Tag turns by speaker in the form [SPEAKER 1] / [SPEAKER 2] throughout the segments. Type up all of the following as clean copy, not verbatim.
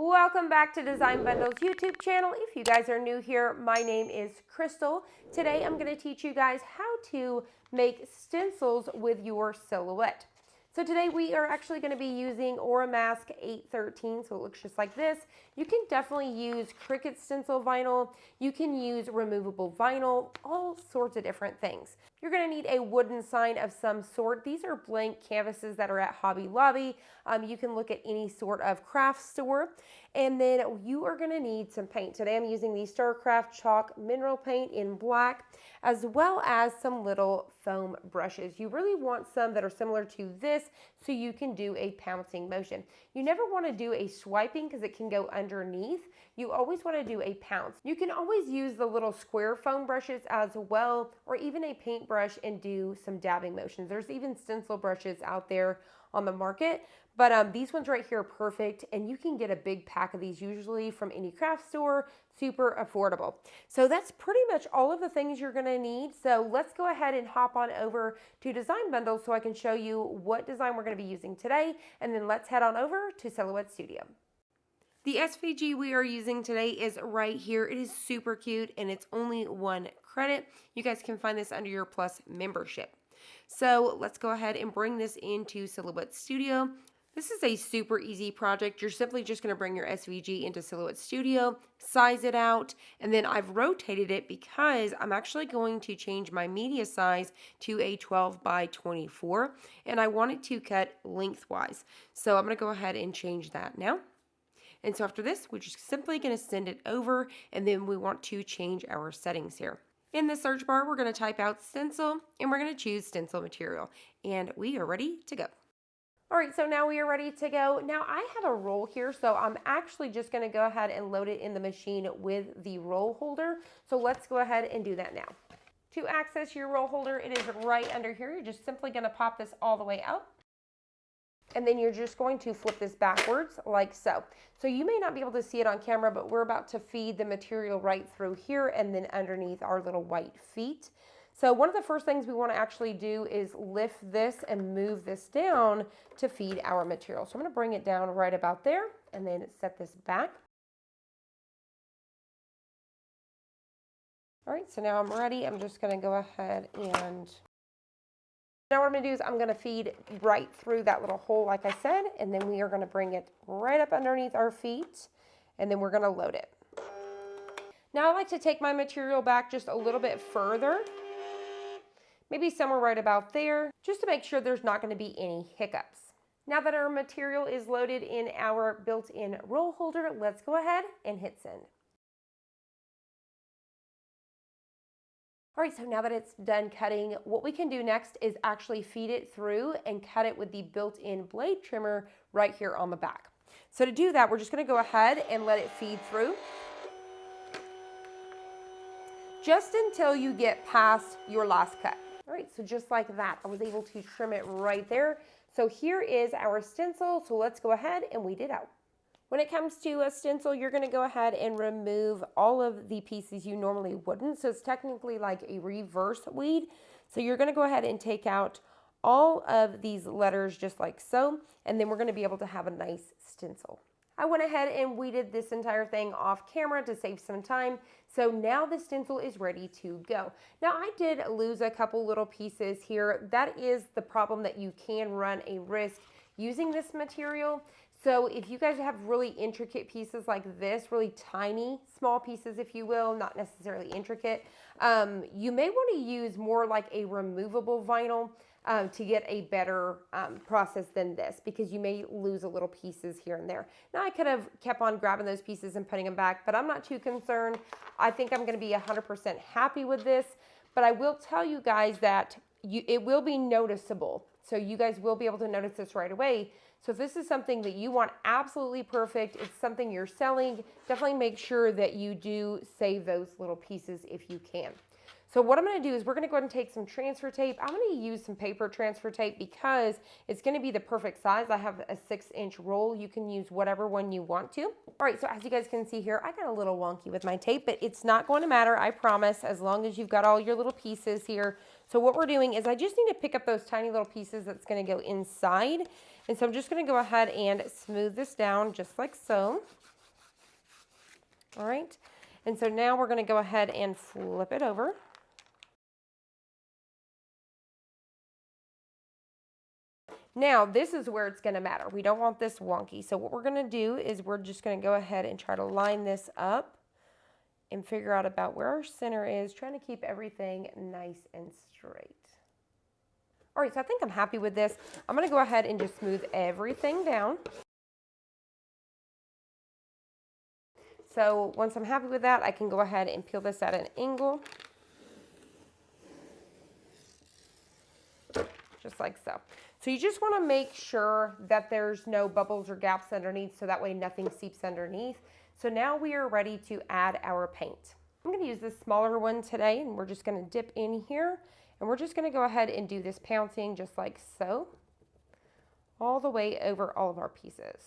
[SPEAKER 1] Welcome back to Design Bundle's YouTube channel. If you guys are new here, my name is Crystal. Today I'm going to teach you guys how to make stencils with your silhouette. So today we are actually going to be using Oramask 813, so it looks just like this. You can definitely use Cricut stencil vinyl. You can use removable vinyl, all sorts of different things. You're going to need a wooden sign of some sort. These are blank canvases that are at Hobby Lobby. You can look at any sort of craft store. And then you are going to need some paint. Today I'm using the Starcraft Chalk Mineral Paint in black, as well as some little foam brushes. You really want some that are similar to this so you can do a pouncing motion. You never want to do a swiping because it can go underneath. You always want to do a pounce. You can always use the little square foam brushes as well, or even a paintbrush and do some dabbing motions. There's even stencil brushes out there on the market, but these ones right here are perfect, and you can get a big pack of these usually from any craft store, super affordable. So that's pretty much all of the things you're gonna need. So let's go ahead and hop on over to Design Bundle so I can show you what design we're gonna be using today, and then let's head on over to Silhouette Studio. The SVG we are using today is right here. It is super cute, and it's only 1 credit. You guys can find this under your Plus membership. So let's go ahead and bring this into Silhouette Studio. This is a super easy project. You're simply just going to bring your SVG into Silhouette Studio, size it out, and then I've rotated it because I'm actually going to change my media size to a 12 by 24, and I want it to cut lengthwise. So I'm going to go ahead and change that now. And so after this, we're just simply going to send it over, and then we want to change our settings here. In the search bar, we're going to type out stencil, and we're going to choose stencil material, and we are ready to go. All right, so now we are ready to go. Now I have a roll here, so I'm actually just going to go ahead and load it in the machine with the roll holder. So let's go ahead and do that now. To access your roll holder, it is right under here. You're just simply going to pop this all the way out. And then you're just going to flip this backwards like so. So you may not be able to see it on camera, but we're about to feed the material right through here and then underneath our little white feet. So one of the first things we want to actually do is lift this and move this down to feed our material. So I'm going to bring it down right about there and then set this back. All right, so now I'm ready. I'm just going to go ahead and now what I'm going to do is I'm going to feed right through that little hole like I said, and then we are going to bring it right up underneath our feet, and then we're going to load it. Now I like to take my material back just a little bit further, maybe somewhere right about there, just to make sure there's not going to be any hiccups. Now that our material is loaded in our built-in roll holder, let's go ahead and hit send. All right, so now that it's done cutting, what we can do next is actually feed it through and cut it with the built-in blade trimmer right here on the back. So to do that, we're just gonna go ahead and let it feed through just until you get past your last cut. All right, so just like that, I was able to trim it right there. So here is our stencil, so let's go ahead and weed it out. When it comes to a stencil, you're going to go ahead and remove all of the pieces you normally wouldn't. So it's technically like a reverse weed. So you're going to go ahead and take out all of these letters just like so, and then we're going to be able to have a nice stencil. I went ahead and weeded this entire thing off camera to save some time. So now the stencil is ready to go. Now I did lose a couple little pieces here. That is the problem that you can run a risk using this material. So if you guys have really intricate pieces like this, really tiny, small pieces, if you will, not necessarily intricate, you may want to use more like a removable vinyl to get a better process than this, because you may lose a little pieces here and there. Now I could have kept on grabbing those pieces and putting them back, but I'm not too concerned. I think I'm going to be 100% happy with this, but I will tell you guys that it will be noticeable. So you guys will be able to notice this right away. So if this is something that you want absolutely perfect, it's something you're selling, definitely make sure that you do save those little pieces if you can. So what I'm going to do is we're going to go ahead and take some transfer tape. I'm going to use some paper transfer tape because it's going to be the perfect size. I have a 6-inch roll. You can use whatever one you want to. All right, so as you guys can see here, I got a little wonky with my tape, but it's not going to matter, I promise, as long as you've got all your little pieces here. So what we're doing is I just need to pick up those tiny little pieces that's going to go inside. And so I'm just going to go ahead and smooth this down just like so. All right. And so now we're going to go ahead and flip it over. Now, this is where it's going to matter. We don't want this wonky. So what we're going to do is we're just going to go ahead and try to line this up and figure out about where our center is, trying to keep everything nice and straight. All right, so I think I'm happy with this. I'm going to go ahead and just smooth everything down. So once I'm happy with that, I can go ahead and peel this at an angle. Just like so. So you just want to make sure that there's no bubbles or gaps underneath, so that way nothing seeps underneath. So now we are ready to add our paint. I'm going to use this smaller one today, and we're just going to dip in here, and we're just going to go ahead and do this pouncing just like so, all the way over all of our pieces.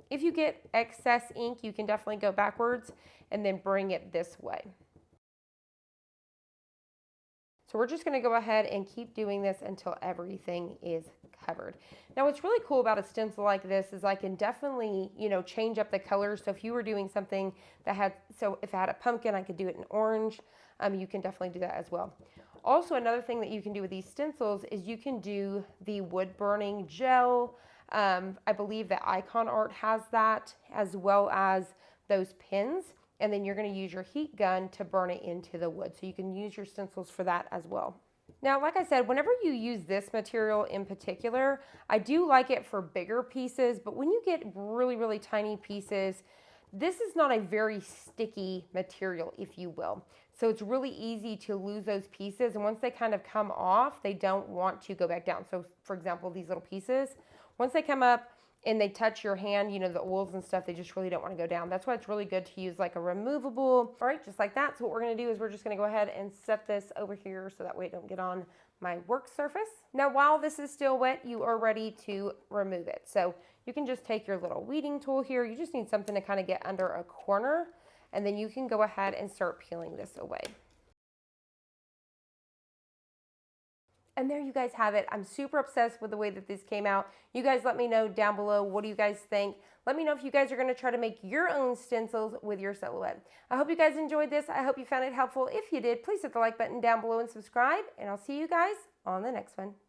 [SPEAKER 1] If you get excess ink, you can definitely go backwards and then bring it this way. So we're just going to go ahead and keep doing this until everything is covered. Now what's really cool about a stencil like this is I can definitely, change up the colors. So if you were doing something that had, so if I had a pumpkin, I could do it in orange. You can definitely do that as well. Also, another thing that you can do with these stencils is you can do the wood burning gel. I believe that Icon Art has that, as well as those pins. And then you're going to use your heat gun to burn it into the wood. So you can use your stencils for that as well. Now, like I said, whenever you use this material in particular, I do like it for bigger pieces, but when you get really, really tiny pieces, this is not a very sticky material, if you will. So it's really easy to lose those pieces. And once they kind of come off, they don't want to go back down. So for example, these little pieces, once they come up, and they touch your hand, the oils and stuff, they just really don't want to go down. That's why it's really good to use like a removable. All right, just like that. So what we're going to do is we're just going to go ahead and set this over here so that way it don't get on my work surface. Now, while this is still wet, you are ready to remove it. So you can just take your little weeding tool here. You just need something to kind of get under a corner, and then you can go ahead and start peeling this away. And there you guys have it. I'm super obsessed with the way that this came out. You guys let me know down below, what do you guys think? Let me know if you guys are going to try to make your own stencils with your silhouette. I hope you guys enjoyed this. I hope you found it helpful. If you did, please hit the like button down below and subscribe. And I'll see you guys on the next one.